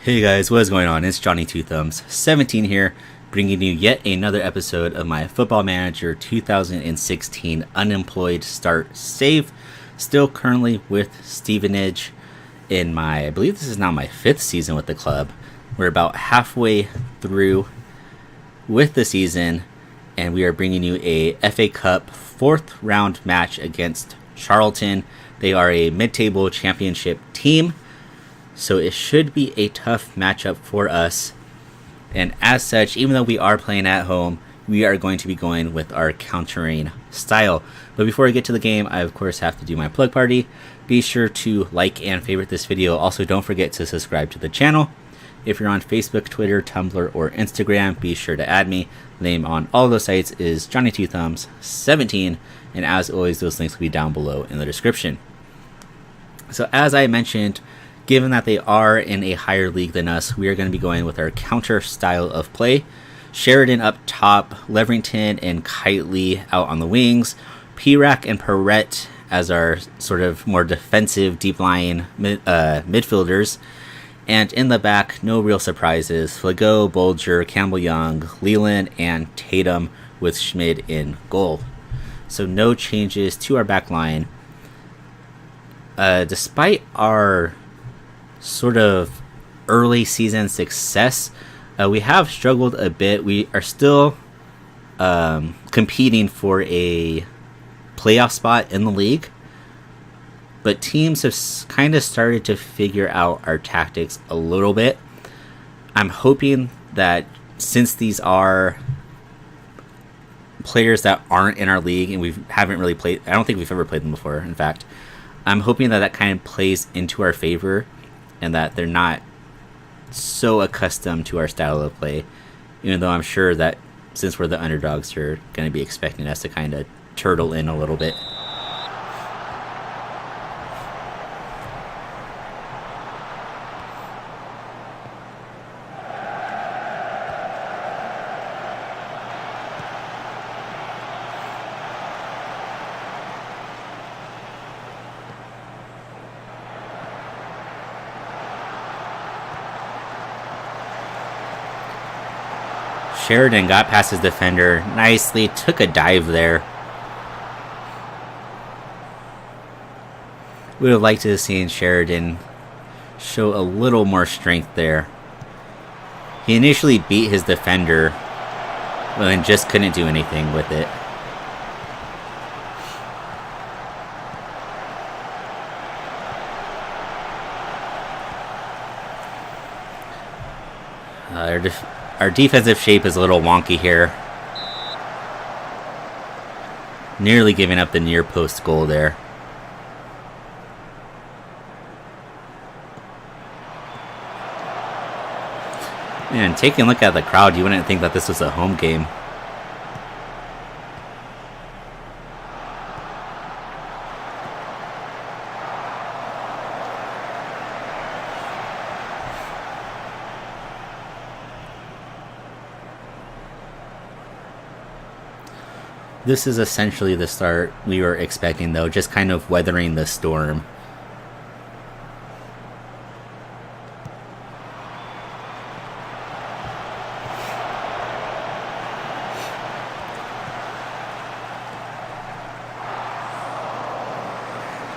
Hey guys, what is going on? It's Johnny Two Thumbs 17 here, bringing you yet another episode of my Football Manager 2016 Unemployed Start Save. Still currently with Stevenage in I believe this is now my 5th season with the club. We're about halfway through with the season, and we are bringing you a FA Cup 4th round match against Charlton. They are a mid-table championship team, so it should be a tough matchup for us. And as such, even though we are playing at home, we are going to be going with our countering style. But before I get to the game, I of course have to do my plug party. Be sure to like and favorite this video. Also, don't forget to subscribe to the channel. If you're on Facebook, Twitter, Tumblr, or Instagram, be sure to add me. The name on all those sites is Johnny Two Thumbs 17. And as always, those links will be down below in the description. So as I mentioned, given that they are in a higher league than us, we are going to be going with our counter style of play. Sheridan up top, Leverington and Kitely out on the wings, Pirac and Perrette as our sort of more defensive deep line midfielders. And in the back, no real surprises, Flago, Bolger, Campbell-Young, Leland, and Tatum with Schmid in goal. So no changes to our back line. Despite our sort of early season success, we have struggled a bit. We are still competing for a playoff spot in the league, but teams have kind of started to figure out our tactics a little bit. I'm hoping that since these are players that aren't in our league and we haven't really played, I don't think we've ever played them before, in fact, I'm hoping that that kind of plays into our favor and that they're not so accustomed to our style of play, even though I'm sure that since we're the underdogs, you're going to be expecting us to kind of turtle in a little bit. Sheridan got past his defender nicely, took a dive there. We would have liked to have seen Sheridan show a little more strength there. He initially beat his defender, but then just couldn't do anything with it. Our defensive shape is a little wonky here. Nearly giving up the near post goal there. Man, taking a look at the crowd, you wouldn't think that this was a home game. This is essentially the start we were expecting, though, just kind of weathering the storm.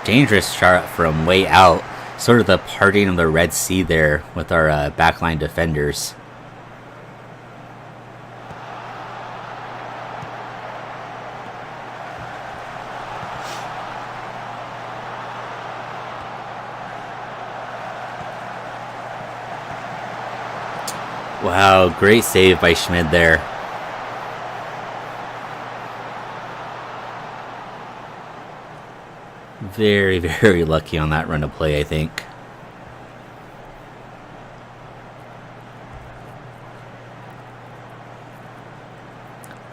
Dangerous shot from way out, sort of the parting of the Red Sea there with our backline defenders. Wow, great save by Schmid there. Very, very lucky on that run of play, I think.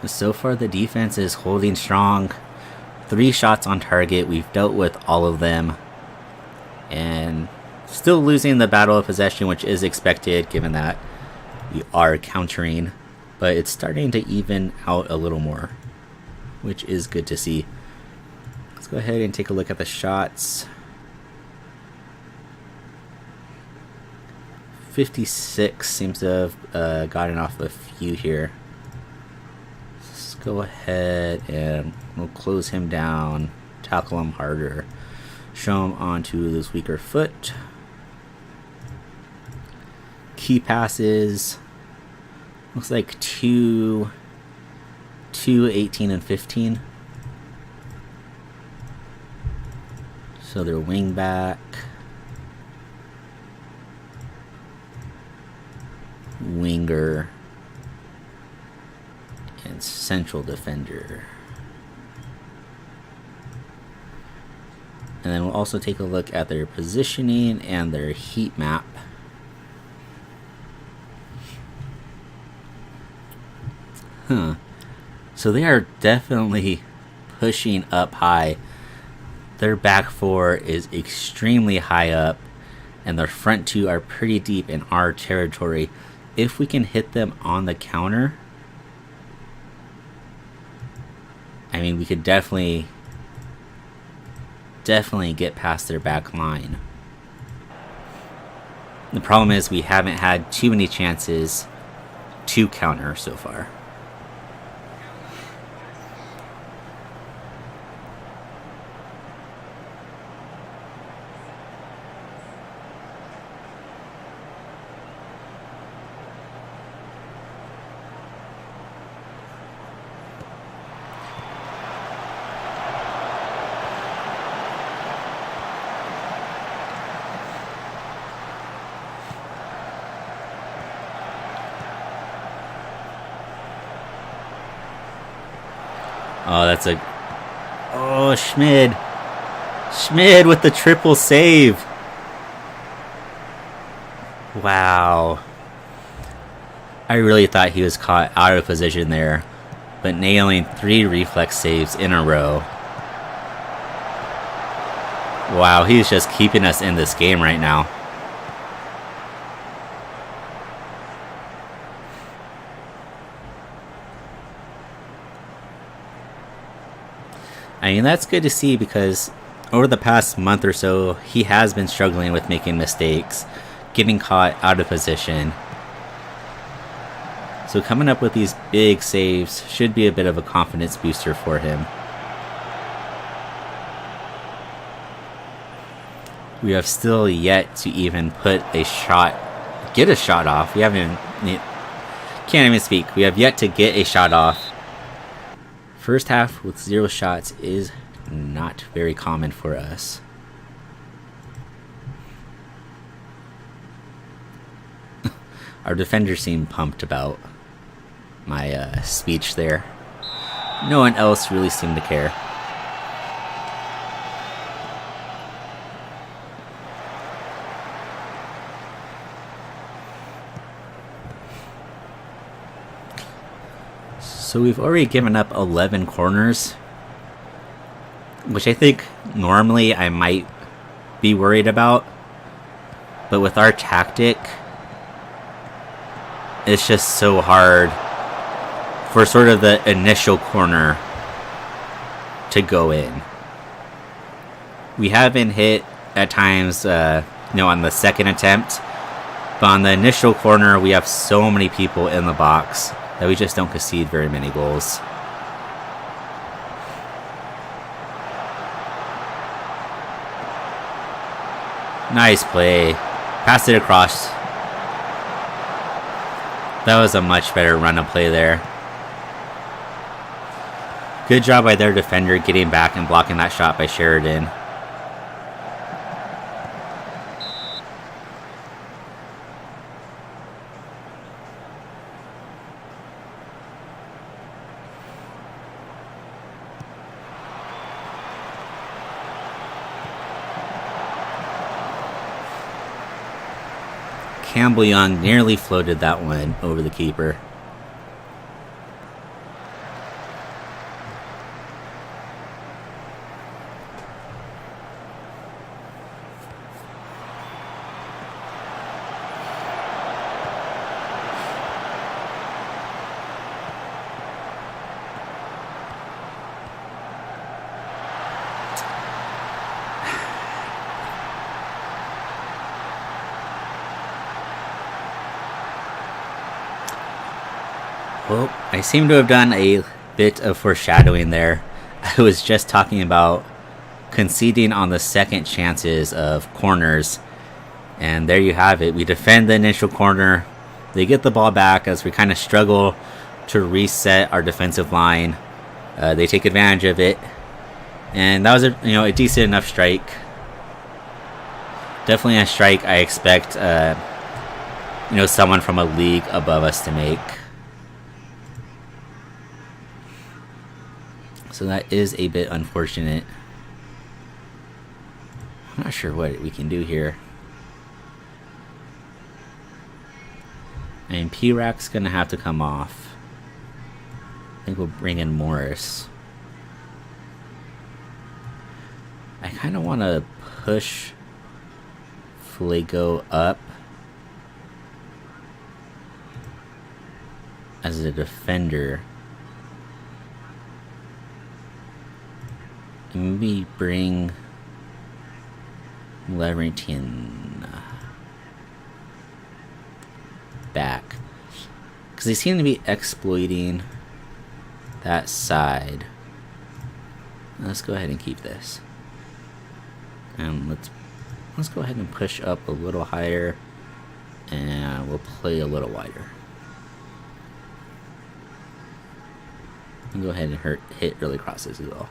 So far, the defense is holding strong. 3 shots on target. We've dealt with all of them. And still losing the battle of possession, which is expected given that we are countering, but it's starting to even out a little more, which is good to see. Let's go ahead and take a look at the shots. 56 seems to have gotten off a few here. Let's go ahead and we'll close him down, tackle him harder, show him onto this weaker foot. Key passes. Looks like 2, 18, and 15. So they're wing back. Winger. And central defender. And then we'll also take a look at their positioning and their heat map. So they are definitely pushing up high. Their back four is extremely high up, and their front two are pretty deep in our territory. If we can hit them on the counter, I mean, we could definitely get past their back line. The problem is we haven't had too many chances to counter so far. Oh, that's a... Oh, Schmid. Schmid with the triple save. Wow. I really thought he was caught out of position there, but nailing 3 reflex saves in a row. Wow, he's just keeping us in this game right now. I mean, that's good to see because over the past month or so, he has been struggling with making mistakes, getting caught out of position. So coming up with these big saves should be a bit of a confidence booster for him. We have still yet to even get a shot off. We can't even speak. We have yet to get a shot off. First half with 0 shots is not very common for us. Our defenders seem pumped about my speech there. No one else really seemed to care. So we've already given up 11 corners, which I think normally I might be worried about. But with our tactic, it's just so hard for sort of the initial corner to go in. We have been hit at times, on the second attempt, but on the initial corner, we have so many people in the box that we just don't concede very many goals. Nice play. Pass it across. That was a much better run of play there. Good job by their defender getting back and blocking that shot by Sheridan. Campbell Young nearly floated that one over the keeper. Well, I seem to have done a bit of foreshadowing there. I was just talking about conceding on the second chances of corners, and there you have it. We defend the initial corner. They get the ball back as we kind of struggle to reset our defensive line. They take advantage of it, and that was a decent enough strike. Definitely a strike I expect someone from a league above us to make. So that is a bit unfortunate. I'm not sure what we can do here. And P-Rack's going to have to come off. I think we'll bring in Morris. I kind of want to push Flago up as a defender. And maybe bring Leverton back, because they seem to be exploiting that side. Let's go ahead and keep this, and let's go ahead and push up a little higher, and we'll play a little wider. And go ahead and hit early crosses as well.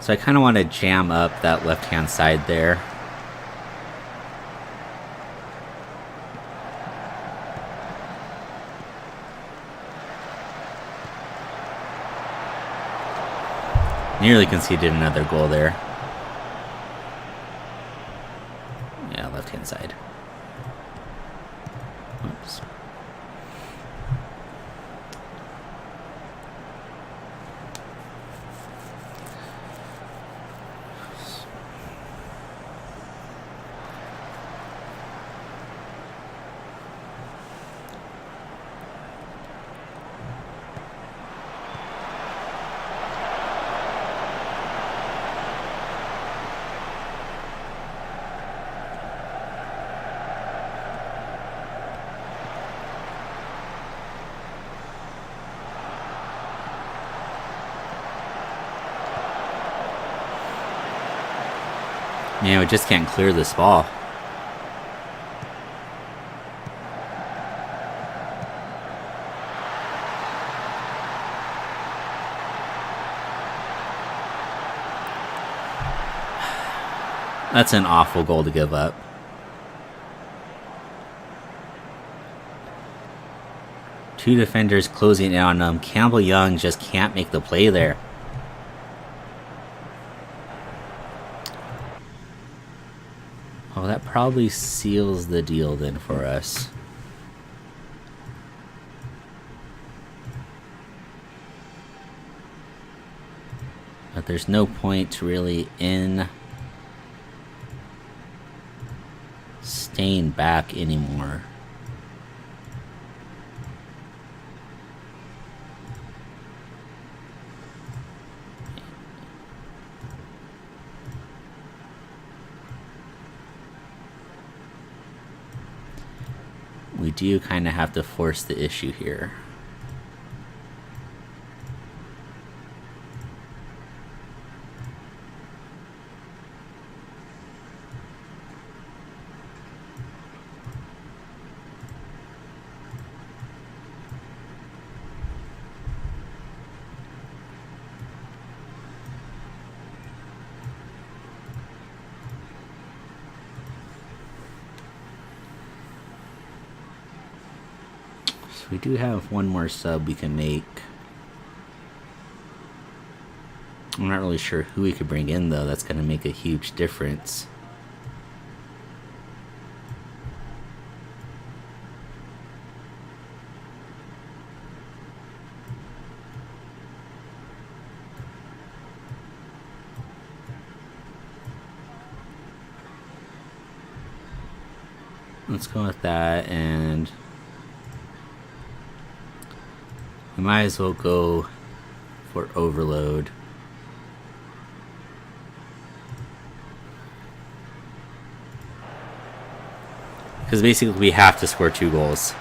So I kind of want to jam up that left-hand side there. Nearly conceded another goal there. Yeah, left-hand side. Oops. Man, we just can't clear this ball. That's an awful goal to give up. Two defenders closing in on him. Campbell Young just can't make the play there. Oh, that probably seals the deal then for us. But there's no point really in staying back anymore. We do kind of have to force the issue here. We do have one more sub we can make. I'm not really sure who we could bring in, though. That's going to make a huge difference. Let's go with that, and we might as well go for overload. Because basically we have to score 2 goals.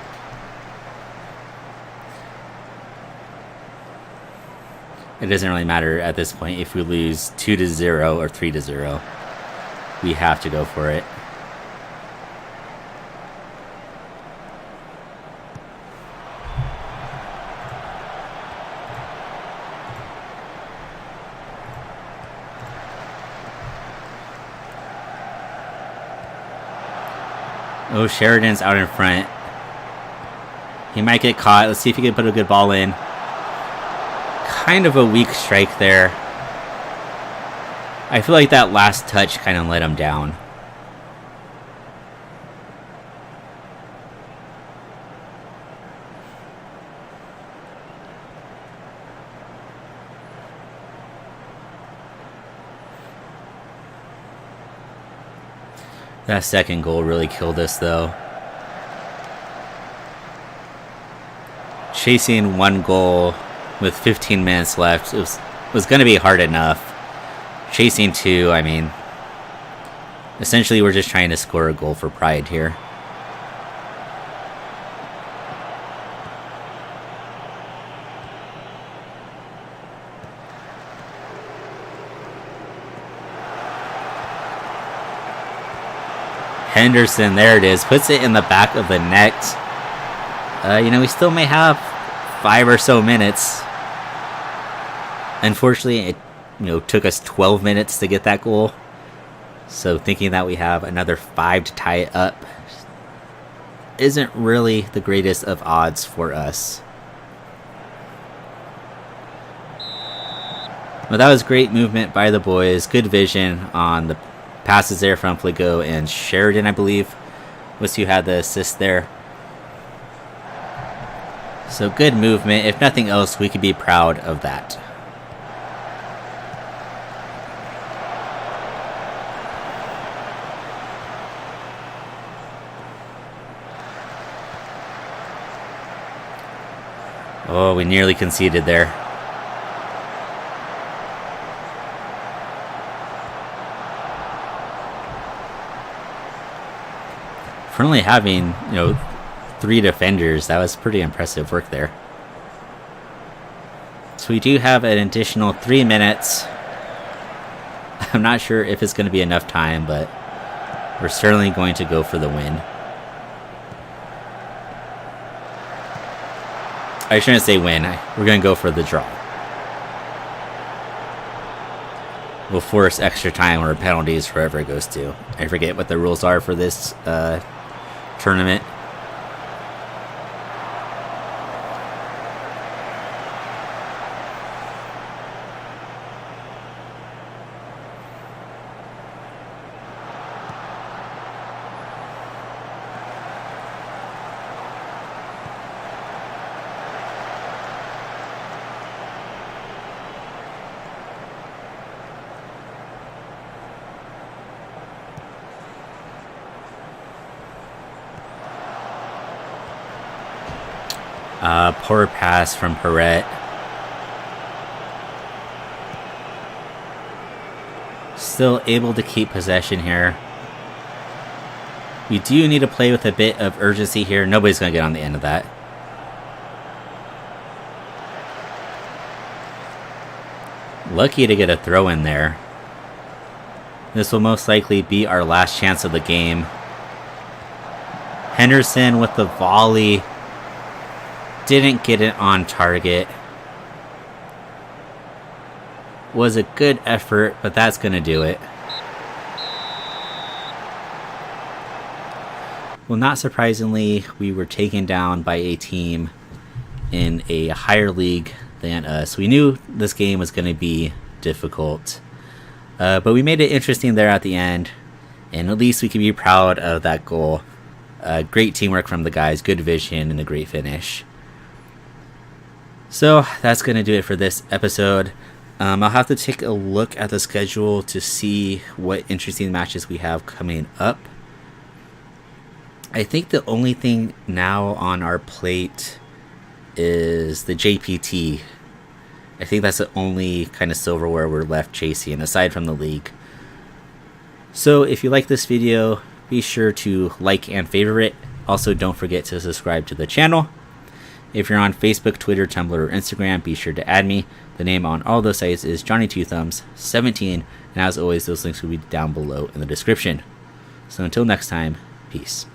It doesn't really matter at this point if we lose 2-0 or 3-0. We have to go for it. Oh, Sheridan's out in front. He might get caught. Let's see if he can put a good ball in. Kind of a weak strike there. I feel like that last touch kind of let him down. That second goal really killed us, though. Chasing 1 goal with 15 minutes left was going to be hard enough. Chasing 2, I mean, essentially we're just trying to score a goal for pride here. Henderson, there it is, puts it in the back of the net. We still may have 5 or so minutes. Unfortunately, it took us 12 minutes to get that goal. So thinking that we have another 5 to tie it up isn't really the greatest of odds for us. Well, that was great movement by the boys. Good vision on the passes there from Fligo and Sheridan, I believe, was who had the assist there. So good movement. If nothing else, we could be proud of that. Oh, we nearly conceded there. For only having, 3 defenders, that was pretty impressive work there. So we do have an additional 3 minutes. I'm not sure if it's going to be enough time, but we're certainly going to go for the win. I shouldn't say win. We're going to go for the draw. We'll force extra time or penalties wherever it goes to. I forget what the rules are for this tournament. Poor pass from Perret. Still able to keep possession here. We do need to play with a bit of urgency here. Nobody's going to get on the end of that. Lucky to get a throw in there. This will most likely be our last chance of the game. Henderson with the volley. Didn't get it on target. Was a good effort, but that's going to do it. Well, not surprisingly, we were taken down by a team in a higher league than us. We knew this game was going to be difficult. But we made it interesting there at the end. And at least we can be proud of that goal. Great teamwork from the guys. Good vision and a great finish. So that's going to do it for this episode. I'll have to take a look at the schedule to see what interesting matches we have coming up. I think the only thing now on our plate is the JPT. I think that's the only kind of silverware we're left chasing, aside from the league. So if you like this video, be sure to like and favorite. Also, don't forget to subscribe to the channel. If you're on Facebook, Twitter, Tumblr, or Instagram, be sure to add me. The name on all those sites is Johnny2Thumbs17, and as always, those links will be down below in the description. So until next time, peace.